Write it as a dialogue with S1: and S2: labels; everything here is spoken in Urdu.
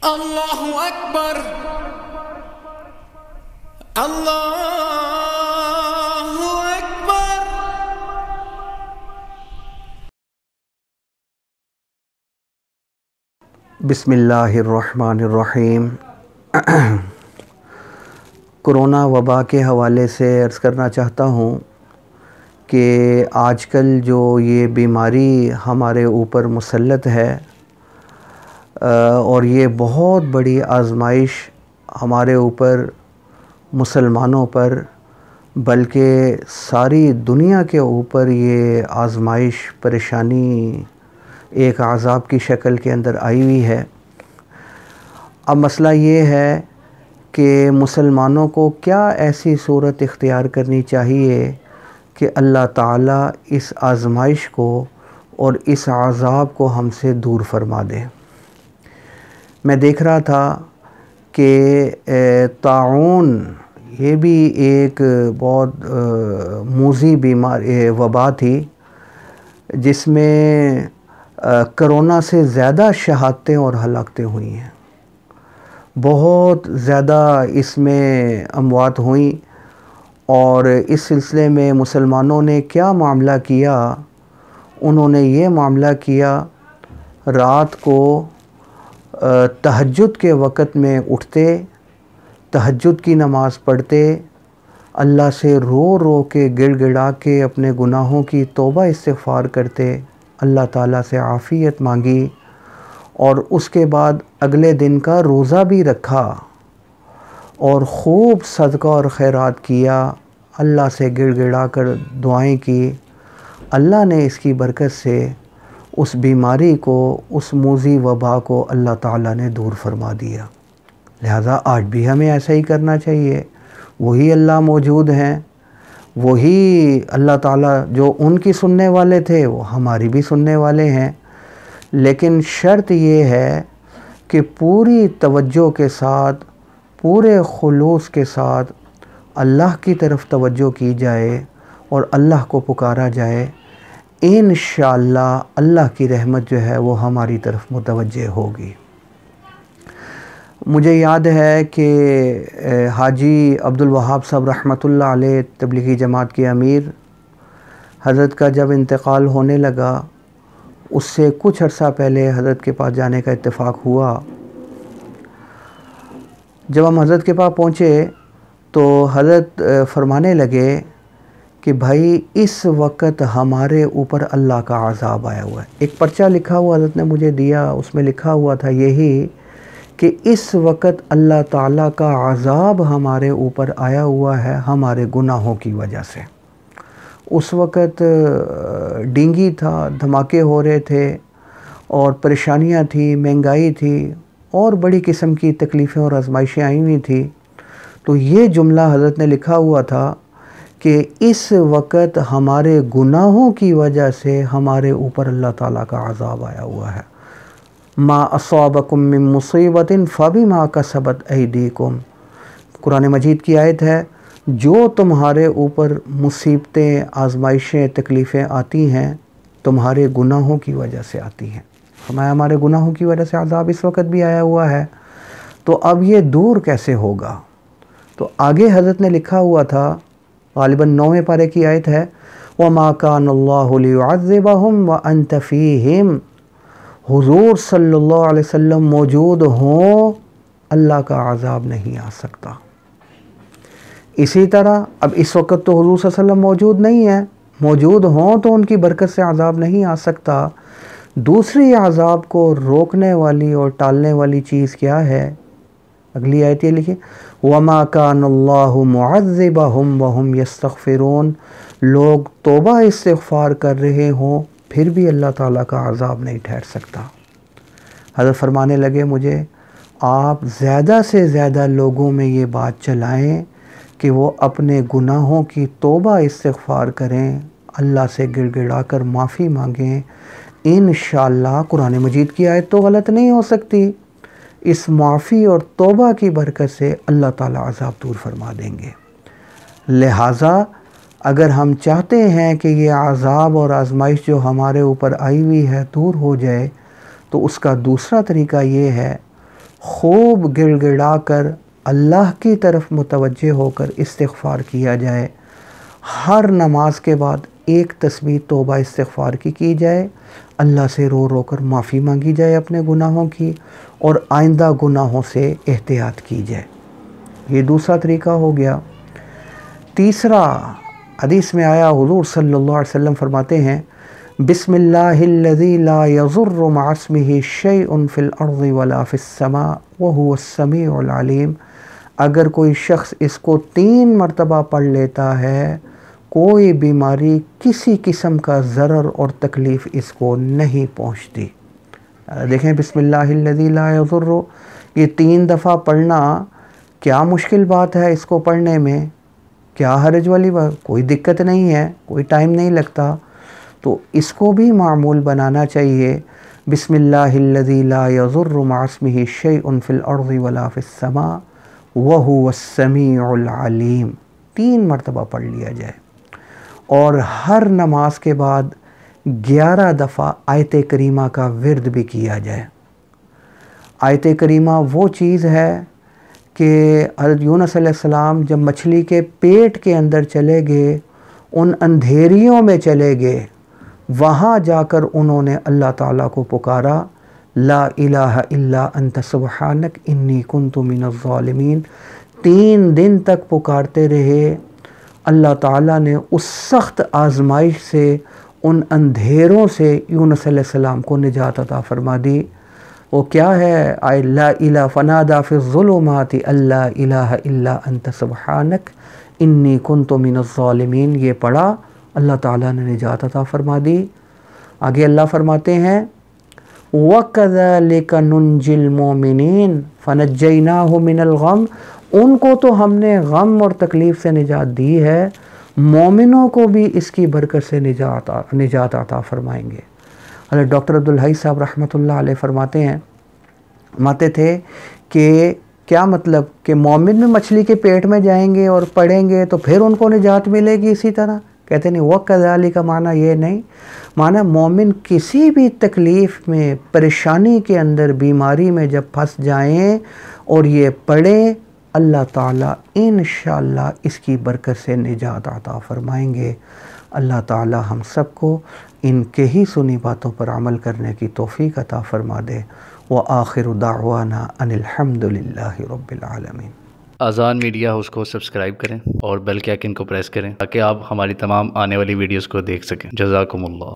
S1: اللہ اکبر اللہ اکبر۔
S2: بسم اللہ الرحمن الرحیم۔ کرونا وبا کے حوالے سے عرض کرنا چاہتا ہوں کہ آج کل جو یہ بیماری ہمارے اوپر مسلط ہے اور یہ بہت بڑی آزمائش ہمارے اوپر مسلمانوں پر بلکہ ساری دنیا کے اوپر یہ آزمائش پریشانی ایک عذاب کی شکل کے اندر آئی ہوئی ہے۔ اب مسئلہ یہ ہے کہ مسلمانوں کو کیا ایسی صورت اختیار کرنی چاہیے کہ اللہ تعالیٰ اس آزمائش کو اور اس عذاب کو ہم سے دور فرما دے۔ میں دیکھ رہا تھا کہ طاعون یہ بھی ایک بہت موذی وبا تھی جس میں کرونا سے زیادہ شہادتیں اور ہلاکتیں ہوئی ہیں، بہت زیادہ اس میں اموات ہوئیں۔ اور اس سلسلے میں مسلمانوں نے کیا معاملہ کیا؟ انہوں نے یہ معاملہ کیا، رات کو تہجد کے وقت میں اٹھتے، تہجد کی نماز پڑھتے، اللہ سے رو رو کے گڑ گڑا کے اپنے گناہوں کی توبہ استغفار کرتے، اللہ تعالیٰ سے عافیت مانگی، اور اس کے بعد اگلے دن کا روزہ بھی رکھا اور خوب صدقہ اور خیرات کیا، اللہ سے گڑ گڑا کر دعائیں کی۔ اللہ نے اس کی برکت سے اس بیماری کو، اس موذی وبا کو اللہ تعالیٰ نے دور فرما دیا۔ لہٰذا آج بھی ہمیں ایسا ہی کرنا چاہیے۔ وہی اللہ موجود ہیں، وہی اللہ تعالیٰ جو ان کی سننے والے تھے وہ ہماری بھی سننے والے ہیں، لیکن شرط یہ ہے کہ پوری توجہ کے ساتھ، پورے خلوص کے ساتھ اللہ کی طرف توجہ کی جائے اور اللہ کو پکارا جائے۔ انشاءاللہ اللہ کی رحمت جو ہے وہ ہماری طرف متوجہ ہوگی۔ مجھے یاد ہے کہ حاجی عبدالوہاب صاحب رحمۃ اللہ علیہ تبلیغی جماعت کے امیر، حضرت کا جب انتقال ہونے لگا، اس سے کچھ عرصہ پہلے حضرت کے پاس جانے کا اتفاق ہوا۔ جب ہم حضرت کے پاس پہنچے تو حضرت فرمانے لگے کہ بھائی اس وقت ہمارے اوپر اللہ کا عذاب آیا ہوا ہے۔ ایک پرچہ لکھا ہوا حضرت نے مجھے دیا، اس میں لکھا ہوا تھا یہی کہ اس وقت اللہ تعالیٰ کا عذاب ہمارے اوپر آیا ہوا ہے ہمارے گناہوں کی وجہ سے۔ اس وقت ڈینگی تھا، دھماکے ہو رہے تھے اور پریشانیاں تھیں، مہنگائی تھی اور بڑی قسم کی تکلیفیں اور آزمائشیں آئی ہوئی تھیں۔ تو یہ جملہ حضرت نے لکھا ہوا تھا کہ اس وقت ہمارے گناہوں کی وجہ سے ہمارے اوپر اللہ تعالیٰ کا عذاب آیا ہوا ہے۔ ما اصابکم من مصیبت فبما کسبت ایدیکم، قرآن مجید کی آیت ہے، جو تمہارے اوپر مصیبتیں، آزمائشیں، تکلیفیں آتی ہیں تمہارے گناہوں کی وجہ سے آتی ہیں۔ ہمارے گناہوں کی وجہ سے عذاب اس وقت بھی آیا ہوا ہے، تو اب یہ دور کیسے ہوگا؟ تو آگے حضرت نے لکھا ہوا تھا، غالباً 9ویں پارے کی آیت ہے، وَمَا كَانَ اللَّهُ لِيُعَذِّبَهُمْ وَأَنْتَ فِيهِمْ، حضور صلی اللہ علیہ وسلم موجود ہوں اللہ کا عذاب نہیں آ سکتا۔ اسی طرح اب اس وقت تو حضور صلی اللہ علیہ وسلم موجود نہیں ہے، موجود ہوں تو ان کی برکت سے عذاب نہیں آ سکتا۔ دوسری عذاب کو روکنے والی اور ٹالنے والی چیز کیا ہے؟ اگلی آیت یہ لکھی، وَمَا كَانَ اللَّهُ مُعَذِّبَهُمْ وَهُمْ يَسْتَغْفِرُونَ، لوگ توبہ استغفار کر رہے ہوں پھر بھی اللہ تعالیٰ کا عذاب نہیں ٹھہر سکتا۔ حضرت فرمانے لگے مجھے، آپ زیادہ سے زیادہ لوگوں میں یہ بات چلائیں کہ وہ اپنے گناہوں کی توبہ استغفار کریں، اللہ سے گڑ گڑا کر معافی مانگیں۔ انشاءاللہ قرآن مجید کی آیت تو غلط نہیں ہو سکتی، اس معافی اور توبہ کی برکت سے اللہ تعالیٰ عذاب دور فرما دیں گے۔ لہٰذا اگر ہم چاہتے ہیں کہ یہ عذاب اور آزمائش جو ہمارے اوپر آئی ہوئی ہے دور ہو جائے، تو اس کا دوسرا طریقہ یہ ہے، خوب گڑ گڑا کر اللہ کی طرف متوجہ ہو کر استغفار کیا جائے۔ ہر نماز کے بعد ایک تسبیح توبہ استغفار کی جائے، اللہ سے رو رو کر معافی مانگی جائے اپنے گناہوں کی، اور آئندہ گناہوں سے احتیاط کی جائے۔ یہ دوسرا طریقہ ہو گیا۔ تیسرا، حدیث میں آیا، حضور صلی اللہ علیہ وسلم فرماتے ہیں بسم اللہ الذی لا یضر مع اسمہ شیء فی الارض ولا فی السماء وہو السمیع العلیم۔ اگر کوئی شخص اس کو 3 مرتبہ پڑھ لیتا ہے، کوئی بیماری، کسی قسم کا ضرر اور تکلیف اس کو نہیں پہنچتی۔ دیکھیں، بسم اللہ الذی لا یضر، یہ 3 دفعہ پڑھنا کیا مشکل بات ہے؟ اس کو پڑھنے میں کیا حرج والی بات؟ کوئی دقت نہیں ہے، کوئی ٹائم نہیں لگتا۔ تو اس کو بھی معمول بنانا چاہیے، بسم اللہ الذی لا یضر مع اسمہ شیء فی الارض ولا فی السماء وہو السمیع العلیم، 3 مرتبہ پڑھ لیا جائے۔ اور ہر نماز کے بعد 11 دفعہ آیت کریمہ کا ورد بھی کیا جائے۔ آیت کریمہ وہ چیز ہے کہ حضرت یونس علیہ السلام جب مچھلی کے پیٹ کے اندر چلے گئے، ان اندھیریوں میں چلے گئے، وہاں جا کر انہوں نے اللہ تعالیٰ کو پکارا، لا الہ الا انت سبحانک انی کنت من الظالمین۔ 3 دن تک پکارتے رہے۔ اللہ تعالیٰ نے اس سخت آزمائش سے، ان اندھیروں سے یونس علیہ السلام کو نجات عطا فرما دی۔ وہ کیا ہے؟ لا الہ فنادا فی الظلمات اللہ الہ الا انت سبحانک انی کنت من الظالمین۔ یہ پڑھا، اللہ تعالیٰ نے نجات عطا فرما دی۔ آگے اللہ فرماتے ہیں وَكَذَلِكَ نُنْجِي الْمُؤْمِنِينَ فَنَجَّيْنَاهُ مِنَ الْغَمِّ، ان کو تو ہم نے غم اور تکلیف سے نجات دی ہے، مومنوں کو بھی اس کی برکت سے نجات عطا فرمائیں گے۔ حضرت ڈاکٹر عبدالحی صاحب رحمۃ اللہ علیہ فرماتے تھے کہ کیا مطلب کہ مومن میں مچھلی کے پیٹ میں جائیں گے اور پڑیں گے تو پھر ان کو نجات ملے گی اسی طرح؟ کہتے نہیں، وَكَذَلِكَ کا معنی یہ نہیں، معنی مومن کسی بھی تکلیف میں، پریشانی کے اندر، بیماری میں جب پھنس جائیں اور یہ پڑھیں، اللہ تعالیٰ انشاءاللہ اس کی برکت سے نجات عطا فرمائیں گے۔ اللہ تعالیٰ ہم سب کو ان کے ہی سنی باتوں پر عمل کرنے کی توفیق عطا فرما دے۔ وآخر دعوانا ان الحمد للہ رب العالمین۔
S3: آذان میڈیا ہاؤس کو سبسکرائب کریں اور بیل کے آئیکن کو پریس کریں تاکہ آپ ہماری تمام آنے والی ویڈیوز کو دیکھ سکیں۔ جزاکم اللہ۔